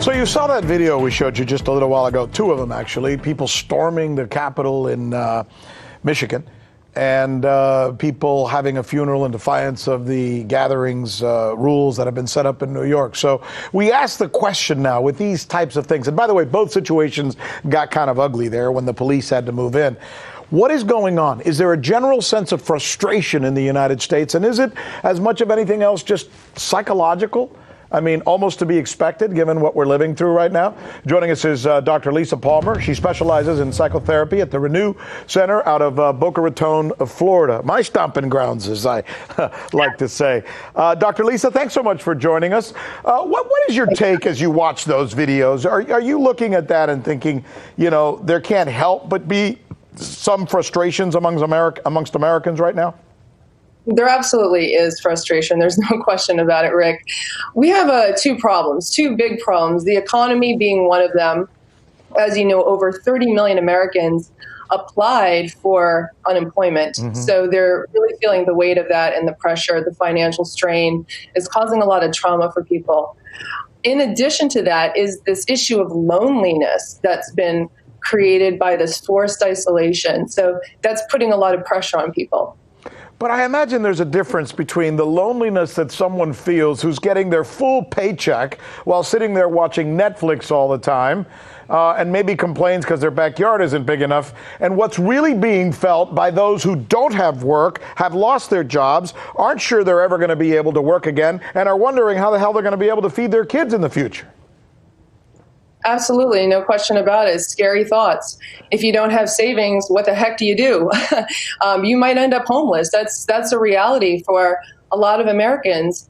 So you saw that video we showed you just a little while ago, two of them actually, people storming the Capitol in Michigan, and people having a funeral in defiance of the gatherings rules that have been set up in New York. So we ask the question now with these types of things, and by the way, both situations got kind of ugly there when the police had to move in. What is going on? Is there a general sense of frustration in the United States? And is it, as much of anything else, just psychological? I mean, almost to be expected, given what we're living through right now. Joining us is Dr. Lisa Palmer. She specializes in psychotherapy at the RenewMe Center out of Boca Raton, Florida. My stomping grounds, as I like to say. Dr. Lisa, thanks so much for joining us. What is your take as you watch those videos? Are you looking at that and thinking, you know, there can't help but be some frustrations amongst Americans right now? There absolutely is frustration. There's no question about it, Rick. We have two big problems, the economy being one of them. As you know, over 30 million Americans applied for unemployment. Mm-hmm. So they're really feeling the weight of that, and the pressure, the financial strain is causing a lot of trauma for people. In addition to that is this issue of loneliness that's been created by this forced isolation. So that's putting a lot of pressure on people. But I imagine there's a difference between the loneliness that someone feels who's getting their full paycheck while sitting there watching Netflix all the time and maybe complains because their backyard isn't big enough, and what's really being felt by those who don't have work, have lost their jobs, aren't sure they're ever going to be able to work again, and are wondering how the hell they're going to be able to feed their kids in the future. Absolutely, no question about it. Scary thoughts. If you don't have savings, what the heck do you do? You might end up homeless. That's a reality for a lot of Americans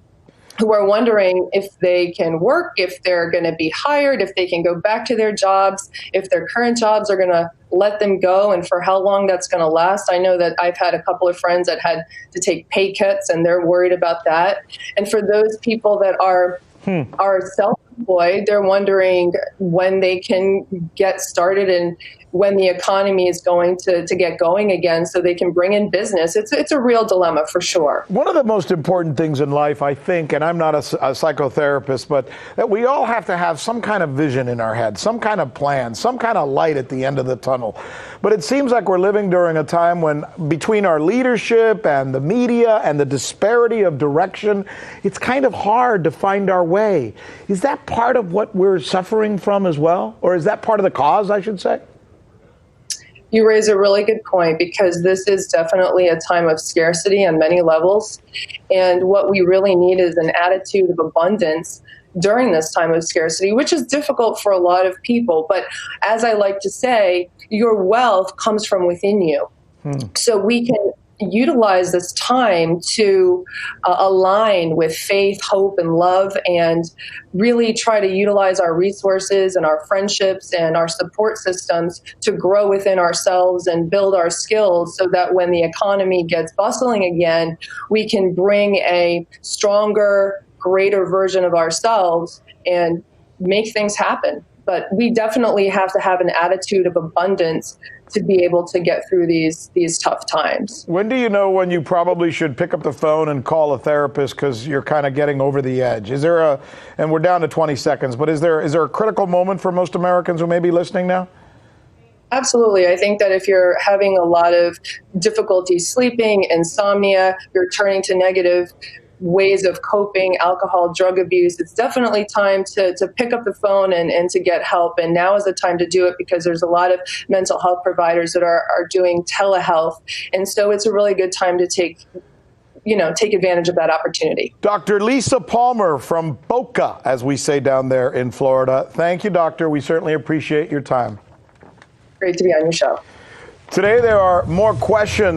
who are wondering if they can work, if they're going to be hired, if they can go back to their jobs, if their current jobs are going to let them go, and for how long that's going to last. I know that I've had a couple of friends that had to take pay cuts, and they're worried about that. And for those people that are self-employed, they're wondering when they can get started and when the economy is going to get going again so they can bring in business. It's a real dilemma for sure. One of the most important things in life, I think, and I'm not a psychotherapist, but that we all have to have some kind of vision in our head, some kind of plan, some kind of light at the end of the tunnel. But it seems like we're living during a time when, between our leadership and the media and the disparity of direction, it's kind of hard to find our way. Is that part of what we're suffering from as well? Or is that part of the cause, I should say? You raise a really good point, because this is definitely a time of scarcity on many levels. And what we really need is an attitude of abundance during this time of scarcity, which is difficult for a lot of people. But as I like to say, your wealth comes from within you. So we can utilize this time to align with faith, hope, and love, and really try to utilize our resources and our friendships and our support systems to grow within ourselves and build our skills so that when the economy gets bustling again, we can bring a stronger, greater version of ourselves and make things happen. But we definitely have to have an attitude of abundance to be able to get through these tough times. When do you know when you probably should pick up the phone and call a therapist because you're kind of getting over the edge? Is there and we're down to 20 seconds, but is there a critical moment for most Americans who may be listening now? Absolutely. I think that if you're having a lot of difficulty sleeping, insomnia, you're turning to negative ways of coping, alcohol, drug abuse, it's definitely time to pick up the phone and to get help. And now is the time to do it, because there's a lot of mental health providers that are doing telehealth. And so it's a really good time to take advantage of that opportunity. Dr. Lisa Palmer from Boca, as we say down there in Florida. Thank you, doctor. We certainly appreciate your time. Great to be on your show. Today, there are more questions